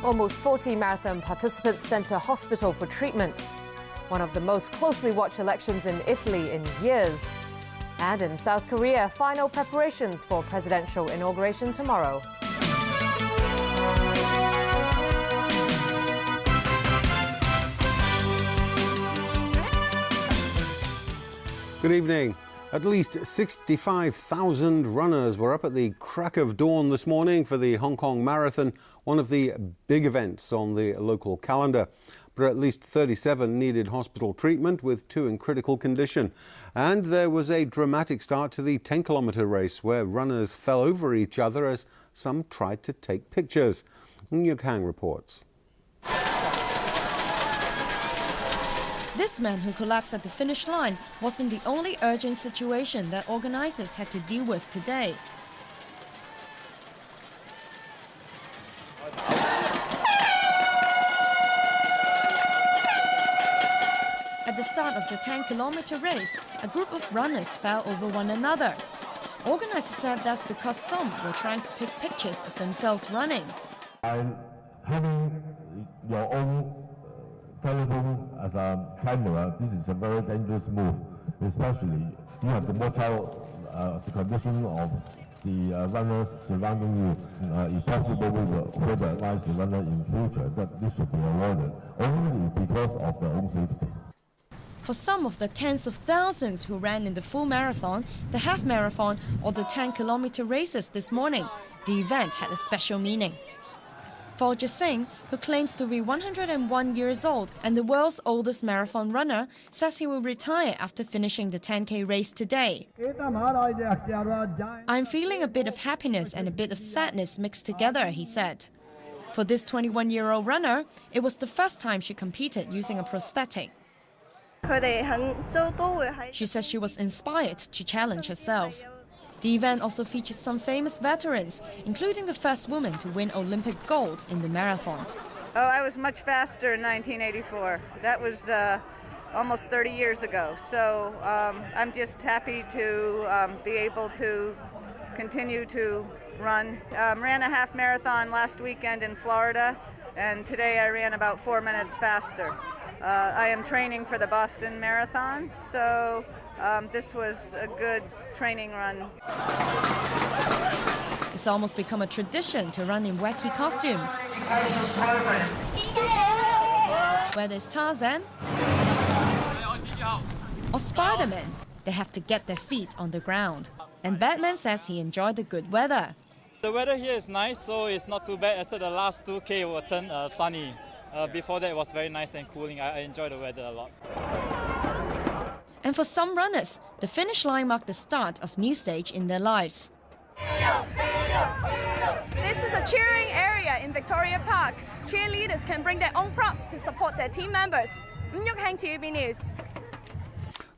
Almost 40 marathon participants sent to hospital for treatment. One of the most closely watched elections in Italy in years. And in South Korea, final preparations for presidential inauguration tomorrow. Good evening. At least 65,000 runners were up at the crack of dawn this morning for the Hong Kong Marathon, one of the big events on the local calendar. But at least 37 needed hospital treatment, with 2 in critical condition. And there was a dramatic start to the 10-kilometre race where runners fell over each other as some tried to take pictures. Ng Kang reports. This man who collapsed at the finish line wasn't the only urgent situation that organizers had to deal with today. At the start of the 10-kilometre race, a group of runners fell over one another. Organizers said that's because some were trying to take pictures of themselves running. Having your own telephone as a camera, this is a very dangerous move, especially you have to watch out the condition of the runners surrounding you. If possible, we will further advise the runner in future that this should be avoided, only because of their own safety. For some of the tens of thousands who ran in the full marathon, the half marathon, or the 10-kilometre races this morning, the event had a special meaning. Forja Singh, who claims to be 101 years old and the world's oldest marathon runner, says he will retire after finishing the 10K race today. I'm feeling a bit of happiness and a bit of sadness mixed together, he said. For this 21-year-old runner, it was the first time she competed using a prosthetic. She says she was inspired to challenge herself. The event also featured some famous veterans, including the first woman to win Olympic gold in the marathon. Oh, I was much faster in 1984. That was almost 30 years ago. So I'm just happy to be able to continue to run. Ran a half marathon last weekend in Florida, and today I ran about 4 minutes faster. I am training for the Boston Marathon, so this was a good training run. It's almost become a tradition to run in wacky costumes. Whether it's Tarzan or Spider-Man, they have to get their feet on the ground. And Batman says he enjoyed the good weather. The weather here is nice, so it's not too bad, except the last 2K will turn sunny. Before that, it was very nice and cooling. I enjoy the weather a lot. And for some runners, the finish line marked the start of a new stage in their lives. This is a cheering area in Victoria Park. Cheerleaders can bring their own props to support their team members. Ng Kang, TVB News.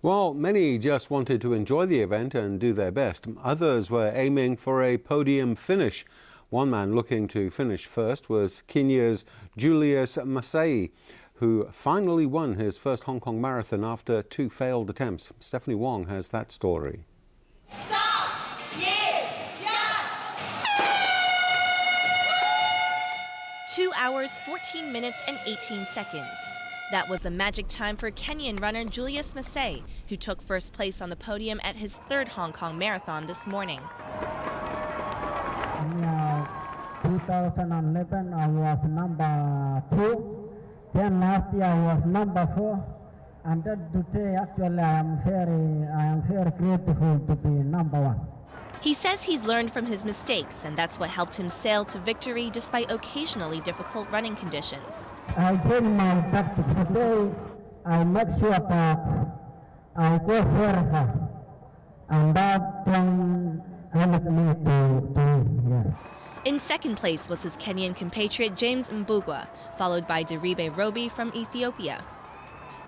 Well, many just wanted to enjoy the event and do their best. Others were aiming for a podium finish. One man looking to finish first was Kenya's Julius Masai, who finally won his first Hong Kong Marathon after 2 failed attempts. Stephanie Wong has that story. 2 hours, 14 minutes and 18 seconds. That was the magic time for Kenyan runner Julius Masai, who took first place on the podium at his 3rd Hong Kong Marathon this morning. In 2011, I was number 2. Then last year I was number 4. And then today, actually, I am very grateful to be number 1. He says he's learned from his mistakes, and that's what helped him sail to victory despite occasionally difficult running conditions. I change my tactics today. I make sure that I go further, and that can help me to win, yes. In second place was his Kenyan compatriot James Mbugua, followed by Deribe Robi from Ethiopia.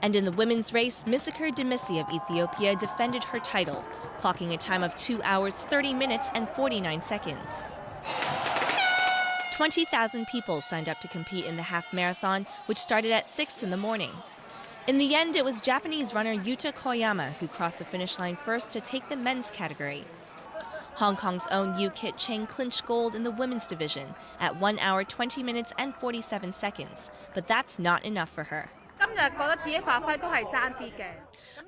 And in the women's race, Misakir Demisi of Ethiopia defended her title, clocking a time of 2 hours, 30 minutes and 49 seconds. 20,000 people signed up to compete in the half marathon, which started at 6 in the morning. In the end, it was Japanese runner Yuta Koyama who crossed the finish line first to take the men's category. Hong Kong's own Yu Kit Cheng clinched gold in the women's division at 1 hour 20 minutes and 47 seconds, but that's not enough for her.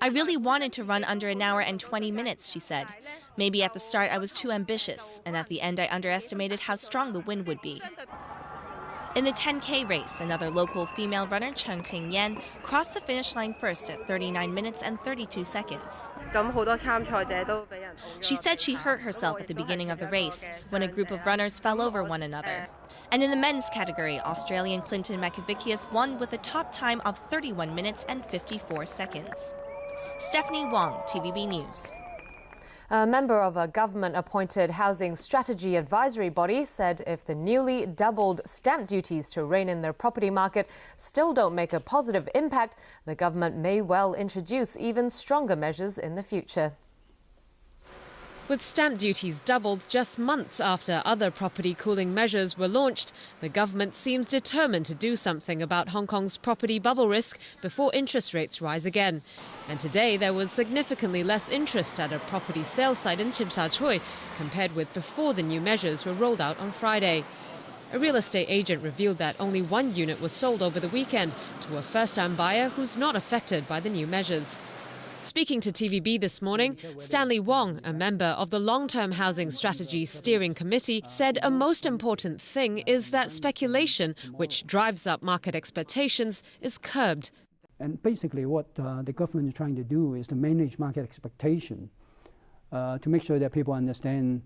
I really wanted to run under 1 hour and 20 minutes, she said. Maybe at the start I was too ambitious, and at the end I underestimated how strong the wind would be. In the 10K race, another local female runner, Cheng Ting Yan, crossed the finish line first at 39 minutes and 32 seconds. She said she hurt herself at the beginning of the race when a group of runners fell over one another. And in the men's category, Australian Clinton Macavicius won with a top time of 31 minutes and 54 seconds. Stephanie Wong, TVB News. A member of a government-appointed housing strategy advisory body said if the newly doubled stamp duties to rein in their property market still don't make a positive impact, the government may well introduce even stronger measures in the future. With stamp duties doubled just months after other property cooling measures were launched, the government seems determined to do something about Hong Kong's property bubble risk before interest rates rise again. And today there was significantly less interest at a property sales site in Tsim Sha Tsui compared with before the new measures were rolled out on Friday. A real estate agent revealed that only one unit was sold over the weekend to a first-time buyer who's not affected by the new measures. Speaking to TVB this morning, Stanley Wong, a member of the Long-Term Housing Strategy Steering Committee, said a most important thing is that speculation, which drives up market expectations, is curbed. And basically what the government is trying to do is to manage market expectation to make sure that people understand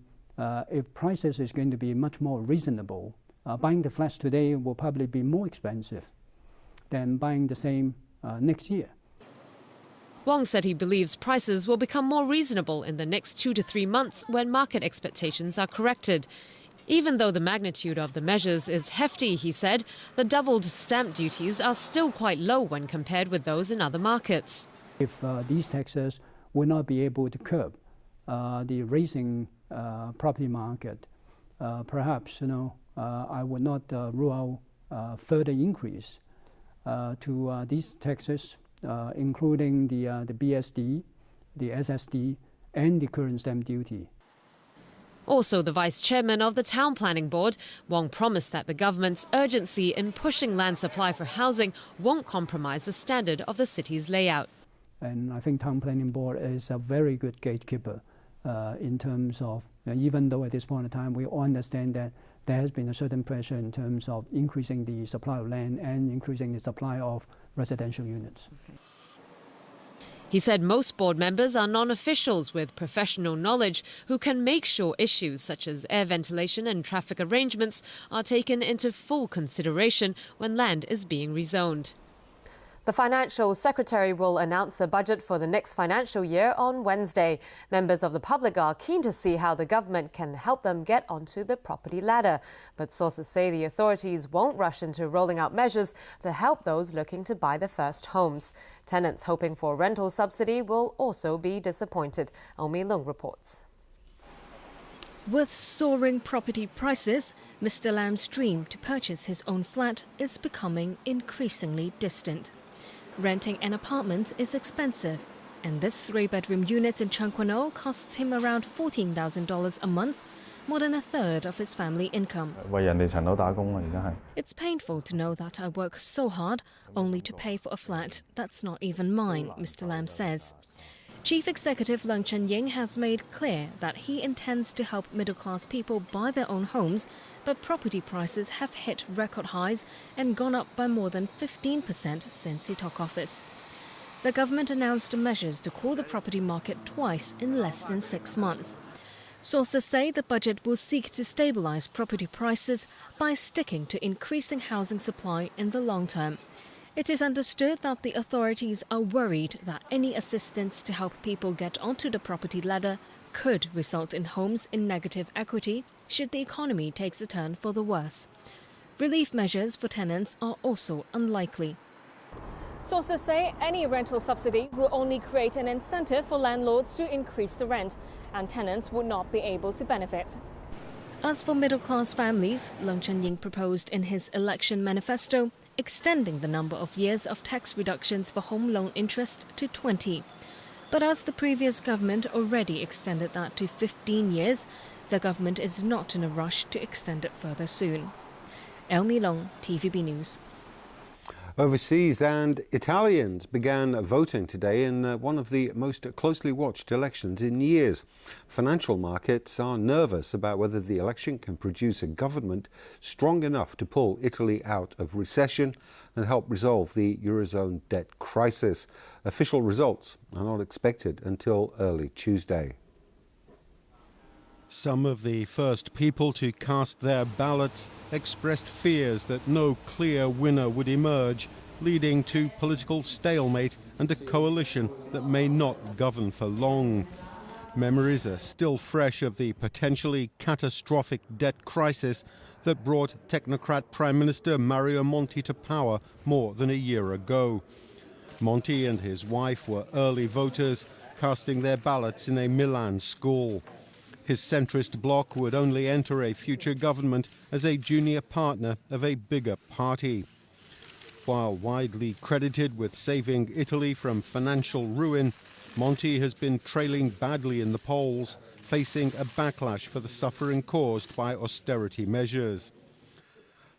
if prices is going to be much more reasonable. Buying the flats today will probably be more expensive than buying the same next year. Wong said he believes prices will become more reasonable in the next 2 to 3 months when market expectations are corrected. Even though the magnitude of the measures is hefty, he said, the doubled stamp duties are still quite low when compared with those in other markets. If these taxes will not be able to curb the rising property market, perhaps I would not rule out further increase to these taxes. Including the BSD, the SSD, and the current stamp duty. Also, the vice chairman of the Town Planning Board, Wong, promised that the government's urgency in pushing land supply for housing won't compromise the standard of the city's layout. And I think Town Planning Board is a very good gatekeeper in terms of, even though at this point in time we all understand that there has been a certain pressure in terms of increasing the supply of land and increasing the supply of residential units. He said most board members are non-officials with professional knowledge who can make sure issues such as air ventilation and traffic arrangements are taken into full consideration when land is being rezoned. The Financial Secretary will announce the budget for the next financial year on Wednesday. Members of the public are keen to see how the government can help them get onto the property ladder. But sources say the authorities won't rush into rolling out measures to help those looking to buy their first homes. Tenants hoping for a rental subsidy will also be disappointed. Omi Lung reports. With soaring property prices, Mr. Lam's dream to purchase his own flat is becoming increasingly distant. Renting an apartment is expensive, and this 3-bedroom unit in Tseung Kwan O costs him around $14,000 a month, more than a third of his family income. It's painful to know that I work so hard only to pay for a flat that's not even mine, Mr. Lam says. Chief Executive Leung Chun-ying has made clear that he intends to help middle-class people buy their own homes, but property prices have hit record highs and gone up by more than 15% since he took office. The government announced measures to cool the property market twice in less than 6 months. Sources say the budget will seek to stabilize property prices by sticking to increasing housing supply in the long term. It is understood that the authorities are worried that any assistance to help people get onto the property ladder could result in homes in negative equity should the economy take a turn for the worse. Relief measures for tenants are also unlikely. Sources say any rental subsidy will only create an incentive for landlords to increase the rent, and tenants would not be able to benefit. As for middle-class families, Leung Chun-ying proposed in his election manifesto extending the number of years of tax reductions for home loan interest to 20. But as the previous government already extended that to 15 years, the government is not in a rush to extend it further soon. Elmi Long, TVB News. Overseas, and Italians began voting today in one of the most closely watched elections in years. Financial markets are nervous about whether the election can produce a government strong enough to pull Italy out of recession and help resolve the Eurozone debt crisis. Official results are not expected until early Tuesday. Some of the first people to cast their ballots expressed fears that no clear winner would emerge, leading to political stalemate and a coalition that may not govern for long. Memories are still fresh of the potentially catastrophic debt crisis that brought technocrat Prime Minister Mario Monti to power more than a year ago. Monti and his wife were early voters, casting their ballots in a Milan school. His centrist bloc would only enter a future government as a junior partner of a bigger party. While widely credited with saving Italy from financial ruin, Monti has been trailing badly in the polls, facing a backlash for the suffering caused by austerity measures.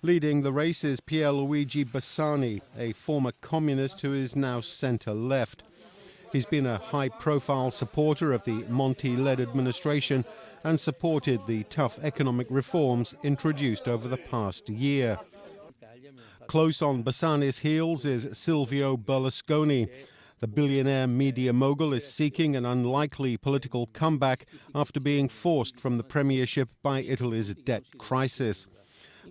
Leading the race is Pierluigi Bersani, a former communist who is now centre-left. He's been a high-profile supporter of the Monti-led administration and supported the tough economic reforms introduced over the past year. Close on Bersani's heels is Silvio Berlusconi. The billionaire media mogul is seeking an unlikely political comeback after being forced from the premiership by Italy's debt crisis.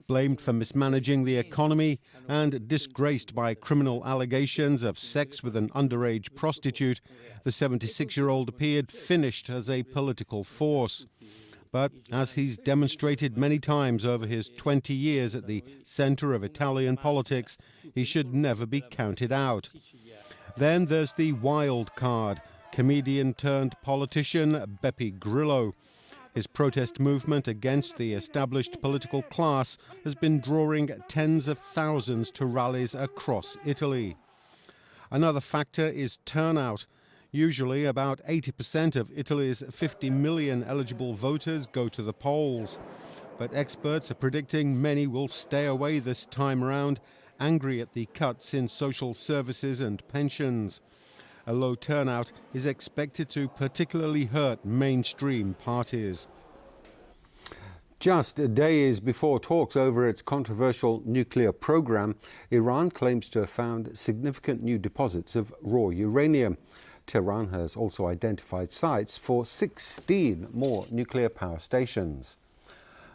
Blamed for mismanaging the economy and disgraced by criminal allegations of sex with an underage prostitute, the 76-year-old appeared finished as a political force. But as he's demonstrated many times over his 20 years at the center of Italian politics, he should never be counted out. Then there's the wild card, comedian-turned-politician Beppe Grillo. His protest movement against the established political class has been drawing tens of thousands to rallies across Italy. Another factor is turnout. Usually about 80% of Italy's 50 million eligible voters go to the polls. But experts are predicting many will stay away this time around, angry at the cuts in social services and pensions. A low turnout is expected to particularly hurt mainstream parties. Just days before talks over its controversial nuclear program, Iran claims to have found significant new deposits of raw uranium. Tehran has also identified sites for 16 more nuclear power stations.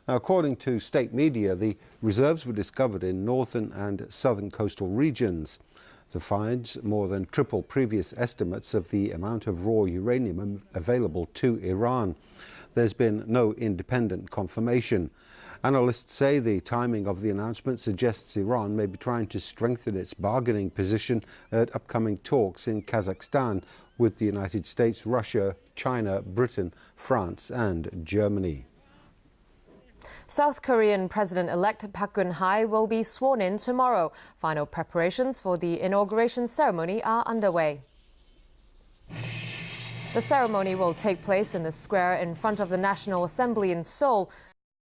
Now, according to state media, the reserves were discovered in northern and southern coastal regions. The finds more than triple previous estimates of the amount of raw uranium available to Iran. There's been no independent confirmation. Analysts say the timing of the announcement suggests Iran may be trying to strengthen its bargaining position at upcoming talks in Kazakhstan with the United States, Russia, China, Britain, France and Germany. South Korean President-elect Park Geun-hye will be sworn in tomorrow. Final preparations for the inauguration ceremony are underway. The ceremony will take place in the square in front of the National Assembly in Seoul.